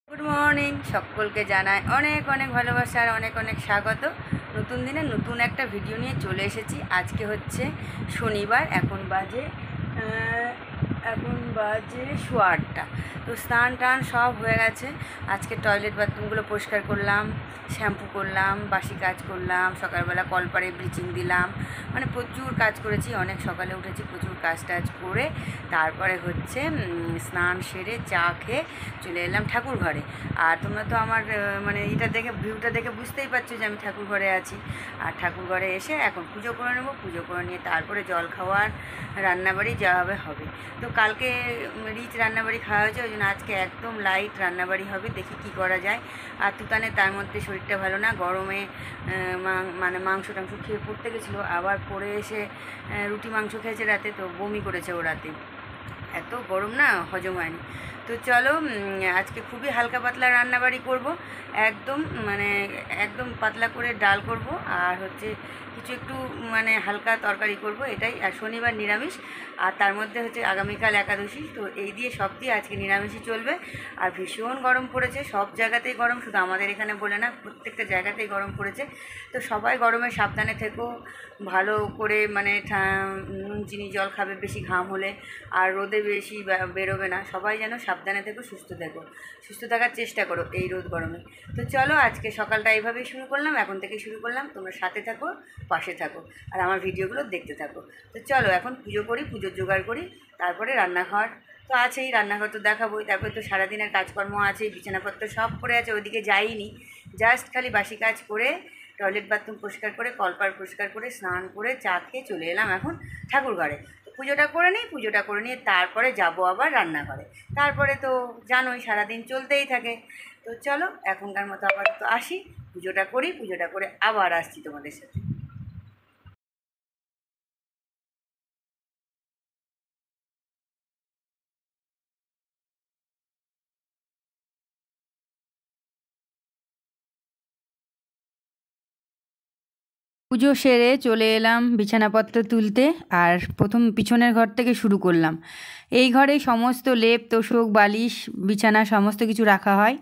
Good morning, সকলকে জানাই অনেক অনেক ভালোবাসা আর অনেক অনেক স্বাগত। নতুন দিনে নতুন একটা ভিডিও নিয়ে চলে এসেছি। আজকে হচ্ছে শনিবার, এখন বাজে 8:15। তো স্নান টান সব হয়ে গেছে। আজকে টয়লেট বাথরুমগুলো পরিষ্কার করলাম, শ্যাম্পু করলাম, বাসি কাজ করলাম, সকালবেলা কলপারে ব্লিচিং দিলাম, মানে প্রচুর কাজ করেছি। অনেক সকালে উঠেছি, প্রচুর কাজ টাজ করে তারপরে হচ্ছে স্নান সেরে চা খেয়ে চলে এলাম ঠাকুর ঘরে। আর তোমরা তো আমার মানে এটা দেখে, ভিউটা দেখে বুঝতেই পারছো যে আমি ঠাকুর ঘরে আছি। আর ঠাকুর ঘরে এসে এখন পুজো করে নেবো, পুজো করে নিয়ে তারপরে জল খাওয়ার রান্নাবাড়ি যাওয়া হবে। তো কালকে রিচ রান্নাবাড়ি খাওয়া হয়েছে, ওই জন্য আজকে একদম লাইট রান্নাবাড়ি হবে, দেখি কি করা যায়। আর তুতানে তার মধ্যে শরীরটা ভালো না, গরমে মানে মাংস টাংস খেয়ে পড়তে গেছিলো, আবার পড়ে এসে রুটি মাংস খেয়েছে রাতে, তো বমি করেছে ও রাতে। এত গরম না, হজম হয়নি। তো চলো, আজকে খুবই হালকা পাতলা রান্নাবাড়ি করব। একদম মানে একদম পাতলা করে ডাল করব, আর হচ্ছে কিছু একটু মানে হালকা তরকারি করব, এটাই। আর শনিবার নিরামিষ, আর তার মধ্যে হচ্ছে আগামীকাল একাদশী, তো এই দিয়ে সব দিয়ে আজকে নিরামিষই চলবে। আর ভীষণ গরম পড়েছে, সব জায়গাতেই গরম, শুধু আমাদের এখানে বলে না, প্রত্যেকটা জায়গাতেই গরম পড়েছে। তো সবাই গরমে সাবধানে থেকো, ভালো করে মানে নুন চিনি জল খাবে বেশি ঘাম হলে, আর রোদে বেশি বেরোবে না। সবাই যেন সাবধানে থেকো, সুস্থ থেকো, সুস্থ থাকার চেষ্টা করো এই রোদ গরমে। তো চলো, আজকে সকালটা এইভাবেই শুরু করলাম, এখন থেকেই শুরু করলাম। তোমরা সাথে থাকো, পাশে থাকো, আর আমার ভিডিওগুলো দেখতে থাকো। তো চলো এখন পুজো করি, পুজোর জোগাড় করি, তারপরে রান্নাঘর তো আছেই, রান্নাঘর তো দেখাবোই। তারপরে তো সারাদিনের কাজকর্ম আছেই, বিছানাপত্র সব পড়ে আছে, ওইদিকে যাইনি। জাস্ট খালি বাসি কাজ করে, টয়লেট বাথরুম পরিষ্কার করে, কলপার পরিষ্কার করে, স্নান করে চা খেয়ে চলে এলাম এখন ঠাকুর ঘরে। তো পুজোটা করে নিই, পুজোটা করে নিয়ে তারপরে যাব আবার রান্নাঘরে। তারপরে তো জানোই সারাদিন চলতেই থাকে। তো চলো এখনকার মতো আপাতত আসি, পুজোটা করি, পুজোটা করে আবার আসছি তোমাদের সাথে। পুজো সেরে চলে এলাম বিছানাপত্র তুলতে, আর প্রথম পিছনের ঘর থেকে শুরু করলাম। এই ঘরে সমস্ত লেপ তোশক বালিশ বিছানা সমস্ত কিছু রাখা হয়।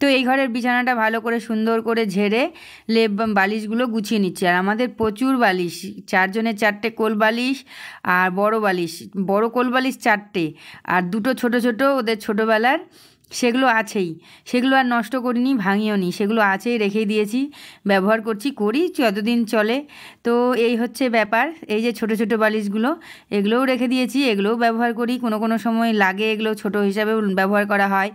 তো এই ঘরের বিছানাটা ভালো করে সুন্দর করে ঝেড়ে লেপ বালিশগুলো গুছিয়ে নিচ্ছি। আর আমাদের প্রচুর বালিশ, 4জনের 4টে কোল বালিশ, আর বড় বালিশ, বড় কোল বালিশ 4টে, আর 2টো ছোটো ছোটো ওদের ছোটোবেলার, সেগুলো আছেই। সেগুলো আর নষ্ট করিনি, ভাঙিও নি, সেগুলো আছেই, রেখেই দিয়েছি, ব্যবহার করি যতদিন চলে। তো এই হচ্ছে ব্যাপার। এই যে ছোটো ছোটো বালিশগুলো, এগুলোও রেখে দিয়েছি, এগুলোও ব্যবহার করি, কোনো কোনো সময় লাগে, এগুলো ছোটো হিসাবেও ব্যবহার করা হয়।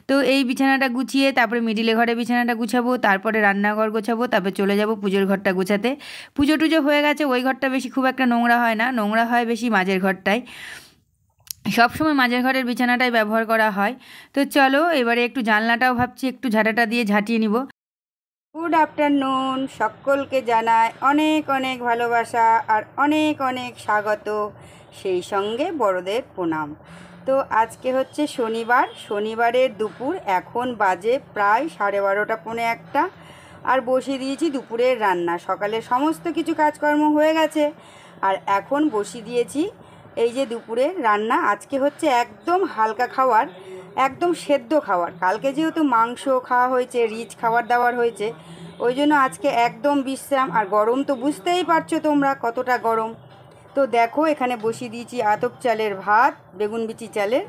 তো এই বিছানাটা গুছিয়ে তারপরে মিডিলে ঘরে বিছানাটা গুছাবো, তারপরে রান্নাঘর গোছাবো, তারপরে চলে যাব পুজোর ঘরটা গোছাতে। পুজো টুজো হয়ে গেছে, ওই ঘরটা বেশি খুব একটা নোংরা হয় না, নোংরা হয় বেশি মাঝের ঘরটায়। সবসময় মাঝের ঘরের বিছানাটাই ব্যবহার করা হয়। তো চলো এবারে একটু জানলাটাও ভাবছি একটু ঝাঁটাটা দিয়ে ঝাঁটিয়ে নিব। গুড আফটারনুন, সকলকে জানাই অনেক অনেক ভালোবাসা আর অনেক অনেক স্বাগত, সেই সঙ্গে বড়দের প্রণাম। তো আজকে হচ্ছে শনিবার, শনিবারের দুপুর, এখন বাজে প্রায় 12:30 পৌনে 1, আর বসিয়ে দিয়েছি দুপুরের রান্না। সকালে সমস্ত কিছু কাজকর্ম হয়ে গেছে, আর এখন বসিয়ে দিয়েছি এই যে দুপুরের রান্না। আজকে হচ্ছে একদম হালকা খাবার, একদম সেদ্ধ খাবার। কালকে যেহেতু মাংস খাওয়া হয়েছে, রিচ খাবার দাবার হয়েছে, ওই জন্য আজকে একদম বিশ্রাম। আর গরম তো বুঝতেই পারছো তোমরা কতটা গরম। তো দেখো এখানে বসিয়ে দিয়েছি আতপ চালের ভাত, বেগুন বিচি চালের,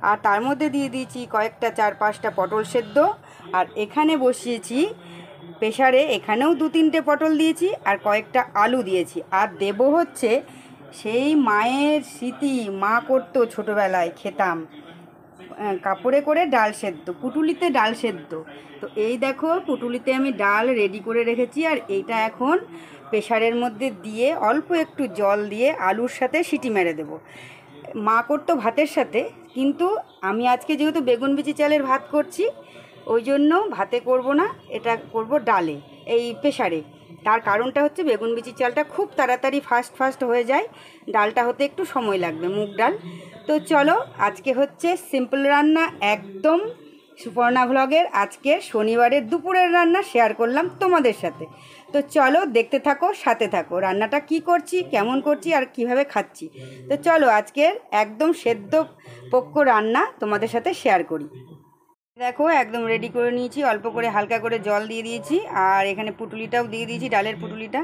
আর তার মধ্যে দিয়ে দিয়েছি কয়েকটা 4-5টা পটল সেদ্ধ। আর এখানে বসিয়েছি প্রেশারে, এখানেও 2-3টে পটল দিয়েছি, আর কয়েকটা আলু দিয়েছি। আর দেব হচ্ছে সেই মায়ের স্মৃতি, মা করতো ছোটোবেলায়, খেতাম কাপড়ে করে ডাল সেদ্ধ, পুটুলিতে ডাল সেদ্ধ। তো এই দেখো পুটুলিতে আমি ডাল রেডি করে রেখেছি, আর এইটা এখন প্রেশারের মধ্যে দিয়ে অল্প একটু জল দিয়ে আলুর সাথে সিটি মেরে দেবো। মা করতো ভাতের সাথে, কিন্তু আমি আজকে যেহেতু বেগুন বিচি চালের ভাত করছি, ওই জন্য ভাতে করব না, এটা করব ডালে, এই প্রেশারে। তার কারণটা হচ্ছে বেগুন বিচি চালটা খুব তাড়াতাড়ি ফাস্ট হয়ে যায়, ডালটা হতে একটু সময় লাগবে, মুগ ডাল। তো চলো আজকে হচ্ছে সিম্পল রান্না, একদম সুপর্ণা ভ্লগের আজকে শনিবারের দুপুরের রান্না শেয়ার করলাম তোমাদের সাথে। তো চলো দেখতে থাকো, সাথে থাকো, রান্নাটা কি করছি, কেমন করছি, আর কিভাবে খাচ্ছি। তো চলো আজকের একদম সেদ্ধ পক্ষ রান্না তোমাদের সাথে শেয়ার করি। দেখো একদম রেডি করে নিয়েছি, অল্প করে হালকা করে জল দিয়ে দিয়েছি, আর এখানে পুটুলিটাও দিয়ে দিয়েছি, ডালের পুটুলিটা।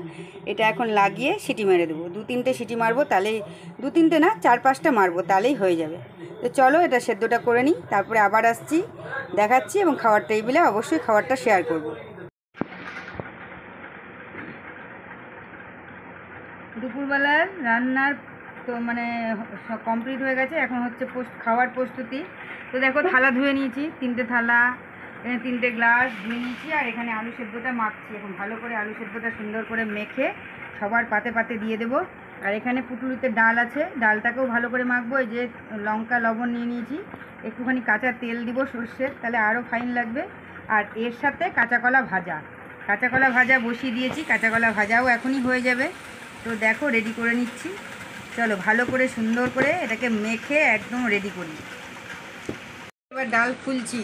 এটা এখন লাগিয়ে সিটি মেরে দেবো, 2-3টে সিটি মারবো, তাহলেই 2-3টে না 4-5টা মারবো, তাহলেই হয়ে যাবে। তো চলো এটা সেদ্ধটা করে নিই, তারপরে আবার আসছি, দেখাচ্ছি, এবং খাওয়ার টেবিলে অবশ্যই খাবারটা শেয়ার করব। দুপুরবেলার রান্নার তো মানে কমপ্লিট হয়ে গেছে, এখন হচ্ছে খাওয়ার প্রস্তুতি। তো দেখো থালা ধুয়ে নিয়েছি, 3টে থালা, 3টে গ্লাস ধুয়ে নিয়েছি, আর এখানে আলু সেদ্ধটা মাখছি। এখন ভালো করে আলু সেদ্ধটা সুন্দর করে মেখে সবার পাতে পাতে দিয়ে দেবো। আর এখানে পুটুলিতে ডাল আছে, ডালটাকেও ভালো করে মাখবো। এই যে লঙ্কা লবণ নিয়ে নিয়েছি, একটুখানি কাঁচা তেল দিব সর্ষের, তাহলে আরও ফাইন লাগবে। আর এর সাথে কাঁচা কলা ভাজা, কাঁচা কলা ভাজা বসিয়ে দিয়েছি, কাঁচা কলা ভাজাও এখনই হয়ে যাবে। তো দেখো রেডি করে নিচ্ছি, চলো ভালো করে সুন্দর করে এটাকে মেখে একদম রেডি করি। এবার ডাল খুলছি,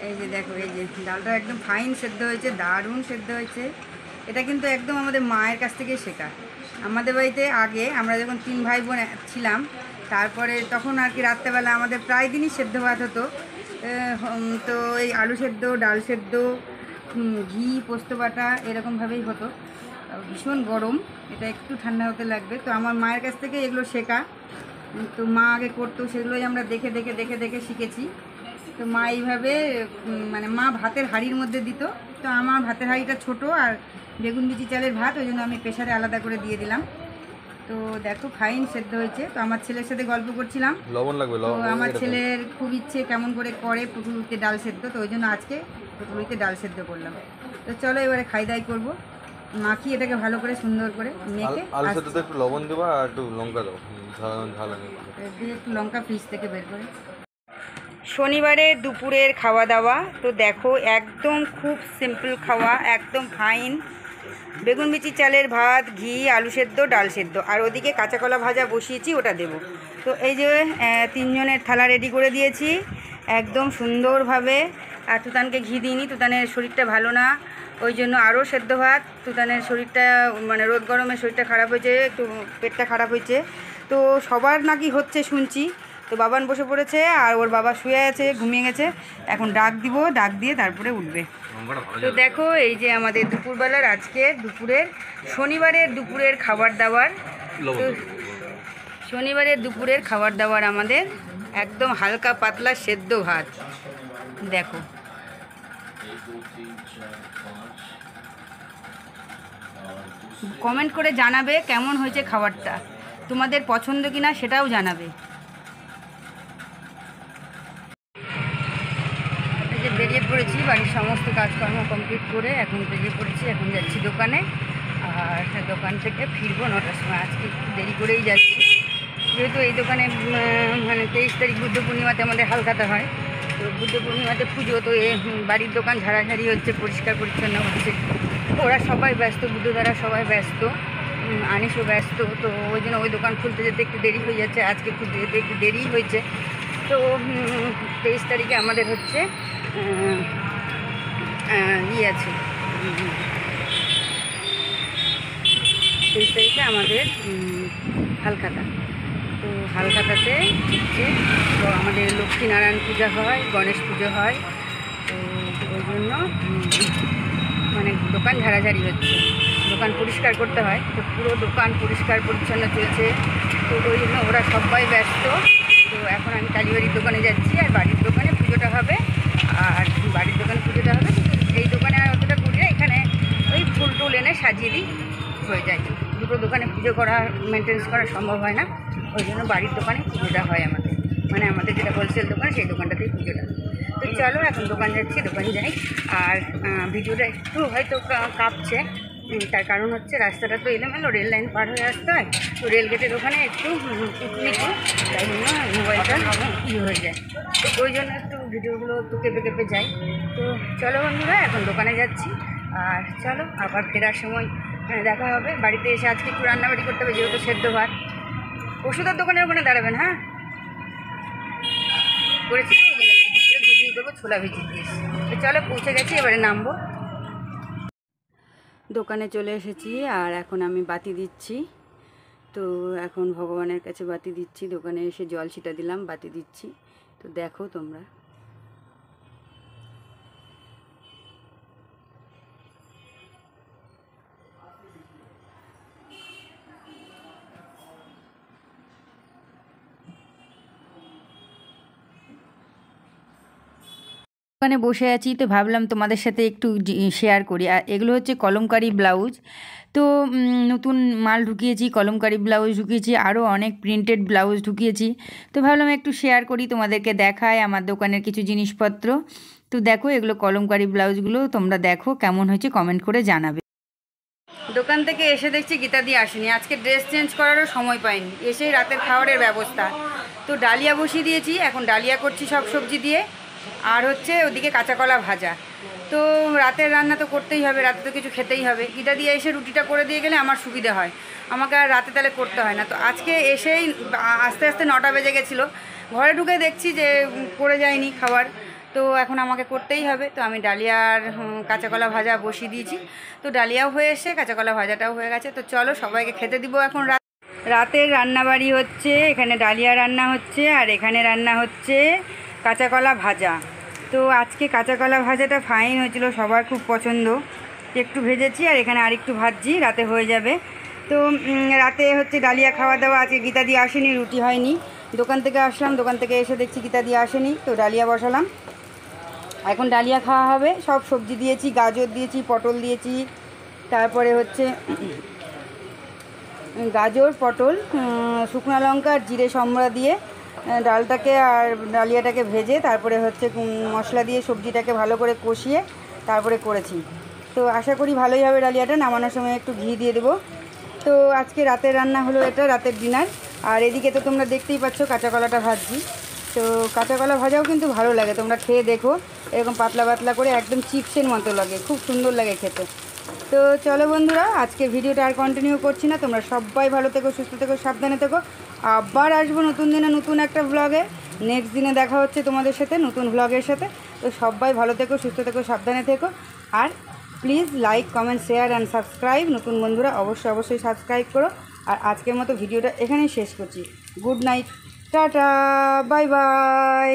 এই যে দেখো, এই যে ডালটা একদম ফাইন সেদ্ধ হয়েছে, দারুণ সেদ্ধ হয়েছে। এটা কিন্তু একদম আমাদের মায়ের কাছ থেকে শেখা। আমাদের বাড়িতে আগে আমরা যখন 3 ভাই বোন ছিলাম, তারপরে তখন আর কি রাত্রেবেলা আমাদের প্রায় দিনই সেদ্ধ ভাত হতো। তো এই আলু সেদ্ধ, ডাল সেদ্ধ, ঘি, পোস্ত বাটা এরকমভাবেই হতো। ভীষণ গরম, এটা একটু ঠান্ডা হতে লাগবে। তো আমার মায়ের কাছ থেকে এগুলো শেখা। তো মা আগে করতো, সেগুলোই আমরা দেখে দেখে দেখে দেখে শিখেছি। তো মা এইভাবে মানে মা ভাতের হাঁড়ির মধ্যে দিত। তো আমার ভাতের হাঁড়িটা ছোটো, আর বেগুন বিচি চালের ভাত, ওই জন্য আমি প্রেশারে আলাদা করে দিয়ে দিলাম। তো দেখো ফাইন সেদ্ধ হয়েছে। তো আমার ছেলের সাথে গল্প করছিলাম, লবণ লাগবে, তো আমার ছেলের খুব ইচ্ছে কেমন করে করে পুটুলিতে ডাল সেদ্ধ, তো ওই জন্য আজকে পুটুলিতে ডাল সেদ্ধ করলাম। তো চলো এবারে খাই দাই করবো, মাখি এটাকে ভালো করে সুন্দর করে মেখে। আলু সেদ্ধতে একটু লবণ দেবা আর একটু লঙ্কা দাও, ঝাল দিয়ে একটু লঙ্কা ফ্রিজ থেকে বের করে। শনিবারে দুপুরের খাওয়া দাওয়া তো দেখো একদম খুব সিম্পল খাওয়া, একদম ফাইন। বেগুন বিচি চালের ভাত, ঘি, আলু সেদ্ধ, ডাল সেদ্ধ, আর ওদিকে কাঁচা কলা ভাজা বসিয়েছি, ওটা দেবো। তো এই যে 3 জনের থালা রেডি করে দিয়েছি একদম সুন্দরভাবে। আর তুতানকে ঘি দিইনি, তুতানের শরীরটা ভালো না, ওই জন্য আরও সেদ্ধ ভাত। তুতানের শরীরটা মানে রোদ গরমে শরীরটা খারাপ হয়েছে, একটু পেটটা খারাপ হয়েছে। তো সবার নাকি হচ্ছে শুনছি। তো বাবান বসে পড়েছে, আর ওর বাবা শুয়ে আছে, ঘুমিয়ে গেছে। এখন ডাক দিব, ডাক দিয়ে তারপরে উঠবে। তো দেখো এই যে আমাদের দুপুরবেলার আজকে দুপুরের শনিবারের দুপুরের খাবার দাবার। তো শনিবারের দুপুরের খাবার দাবার আমাদের একদম হালকা পাতলা সেদ্ধ ভাত। দেখো কমেন্ট করে জানাবে কেমন হয়েছে খাবারটা, তোমাদের পছন্দ কিনা সেটাও জানাবে। বেরিয়ে পড়েছি, বাড়ির সমস্ত কাজকর্ম কমপ্লিট করে এখন বেরিয়ে পড়েছি। এখন যাচ্ছি দোকানে, আর দোকান থেকে ফিরবো 9টার সময়। আজকে একটু দেরি করেই যাচ্ছি, যেহেতু এই দোকানে মানে 23 তারিখ বুদ্ধ পূর্ণিমাতে আমাদের হালখাতা হয়। তো বুদ্ধ পূর্ণিমাতে পুজো, তো বাড়ির দোকান ঝাড়াঝাড়ি হচ্ছে, পরিষ্কার পরিচ্ছন্ন হচ্ছে। ওরা সবাই ব্যস্ত, বুদ্ধ দ্বারা সবাই ব্যস্ত, আনিসও ব্যস্ত। তো ওই জন্য ওই দোকান খুলতে যেতে একটু দেরি হয়ে যাচ্ছে, আজকে খুলতে যেতে একটু দেরি হয়েছে। তো 23 তারিখে আমাদের হচ্ছে আছে 23 তারিখে আমাদের হালখাতা। তো হালখাতাতে হচ্ছে তো আমাদের লক্ষ্মীনারায়ণ পূজা হয়, গণেশ পুজো হয়। তো ওই জন্য মানে দোকান ঝাড়াঝাড়ি হচ্ছে, দোকান পরিষ্কার করতে হয়। তো পুরো দোকান পরিষ্কার পরিচ্ছন্ন চলছে। তো ওই জন্য ওরা সবাই ব্যস্ত। তো এখন আমি কালীবাড়ির দোকানে যাচ্ছি, আর বাড়ির দোকানে পুজোটা হবে। আর বাড়ির দোকানে পুজোটা হবে, এই দোকানে আর অতটা করি না, এখানে ওই ফুল টুল এনে সাজিয়ে দিই, হয়ে যায়। দুটো দোকানে পুজো করা মেনটেন্স করা সম্ভব হয় না, ওই জন্য বাড়ির দোকানে পুজোটা হয় আমাদের, মানে আমাদের যেটা হোলসেল দোকান সেই দোকানটাতেই পুজোটা। তো চলো এখন দোকান যাচ্ছি, দোকানে যাই। আর ভিডিওটা একটু হয়তো কাঁপছে, তার কারণ হচ্ছে রাস্তাটা তো এলোমেলো, রেল লাইন পার হয়ে আসতে হয়। তো রেলগেটের ওখানে একটু নিচু, তাই জন্য মোবাইলটা হয়ে যায়। তো ওই জন্য একটু ভিডিওগুলো একটু কেঁপে কেঁপে যায়। তো চলো বন্ধুরা এখন দোকানে যাচ্ছি, আর চলো আবার ফেরার সময় দেখা হবে। বাড়িতে এসে আজকে একটু রান্নাবাড়ি করতে হবে, যেহেতু সেদ্ধ ভাত। ওষুধের দোকানের ওখানে দাঁড়াবেন, হ্যাঁ করেছি, ঘুগনি করবো, ছোলা ভেজে দিয়েছি। তো চলো পৌঁছে গেছি, এবারে নামবো। দোকানে চলে এসেছি, আর এখন আমি বাতি দিচ্ছি। তো এখন ভগবানের কাছে বাতি দিচ্ছি, দোকানে এসে জল ছিটা দিলাম, বাতি দিচ্ছি। তো তো দেখো তোমরা। ওখানে বসে আছি, তো ভাবলাম তোমাদের সাথে একটু শেয়ার করি। আর এগুলো হচ্ছে কলমকারি ব্লাউজ। তো নতুন মাল ঢুকিয়েছি, কলমকারি ব্লাউজ ঢুকিয়েছি, আরও অনেক প্রিন্টেড ব্লাউজ ঢুকিয়েছি। তো ভাবলাম একটু শেয়ার করি, তোমাদেরকে দেখায় আমার দোকানের কিছু জিনিসপত্র। তো দেখো এগুলো কলমকারি ব্লাউজগুলো, তোমরা দেখো কেমন হয়েছে কমেন্ট করে জানাবে। দোকান থেকে এসে দেখছি গীতাদি আসেনি, আজকে ড্রেস চেঞ্জ করারও সময় পাইনি, এসেই রাতের খাবারের ব্যবস্থা। তো ডালিয়া বসিয়ে দিয়েছি, এখন ডালিয়া করছি সব সবজি দিয়ে, আর হচ্ছে ওদিকে কাঁচা কলা ভাজা। তো রাতের রান্না তো করতেই হবে, রাতে তো কিছু খেতেই হবে। গীতা দিয়ে এসে রুটিটা করে দিয়ে গেলে আমার সুবিধা হয়, আমাকে আর রাতে তাহলে করতে হয় না। তো আজকে এসেই আস্তে আস্তে 9টা বেজে গেছিলো, ঘরে ঢুকে দেখছি যে করে যায়নি খাবার, তো এখন আমাকে করতেই হবে। তো আমি ডালিয়ার কাঁচা কলা ভাজা বসিয়ে দিয়েছি, তো ডালিয়াও হয়ে এসে কাঁচা কলা ভাজাটাও হয়ে গেছে। তো চলো সবাইকে খেতে দিব এখন। রাতের রান্নাবাড়ি হচ্ছে, এখানে ডালিয়া রান্না হচ্ছে আর এখানে রান্না হচ্ছে কাঁচা কলা ভাজা। তো আজকে কাঁচা কলা ভাজাটা ফাইন হয়েছিল, সবার খুব পছন্দ। একটু ভেজেছি আর এখানে আরেকটু ভাজছি, রাতে হয়ে যাবে। তো রাতে হচ্ছে ডালিয়া খাওয়া দাওয়া। আজকে গীতা দিয়ে আসেনি, রুটি হয়নি, দোকান থেকে আসলাম, দোকান থেকে এসে দেখছি গীতা দিয়ে আসেনি, তো ডালিয়া বসালাম, এখন ডালিয়া খাওয়া হবে। সব সবজি দিয়েছি, গাজর দিয়েছি, পটল দিয়েছি, তারপরে হচ্ছে গাজর, পটল, শুকনো লঙ্কা আর জিরে সম্বরা দিয়ে ডালটাকে আর ডালিয়াটাকে ভেজে তারপরে হচ্ছে মশলা দিয়ে সবজিটাকে ভালো করে কষিয়ে তারপরে করেছি। তো আশা করি ভালোই হবে ডালিয়াটা। নামানোর সময় একটু ঘি দিয়ে দেবো। তো আজকে রাতের রান্না হলো এটা, রাতের ডিনার। আর এদিকে তো তোমরা দেখতেই পাচ্ছ কাঁচা কলাটা ভাজছি। তো কাঁচা কলা ভাজাও কিন্তু ভালো লাগে, তোমরা খেয়ে দেখো, এরকম পাতলা পাতলা করে একদম চিপসের মতো লাগে, খুব সুন্দর লাগে খেতে। তো চলো বন্ধুরা, আজকে ভিডিওটা আর কন্টিনিউ করছি না, তোমরা সবাই ভালো থেকো, সুস্থ থেকো, সাবধানে থেকো। আবার আসবো নতুন দিনে নতুন একটা ব্লগে। নেক্সট দিনে দেখা হচ্ছে তোমাদের সাথে নতুন ব্লগের সাথে। তো সবাই ভালো থেকো, সুস্থ থেকো, সাবধানে থেকো। আর please like, comment, share and subscribe. নতুন বন্ধুরা অবশ্যই সাবস্ক্রাইব করো। আর আজকের মতো ভিডিওটা এখানেই শেষ করছি। Good night, tata, bye bye.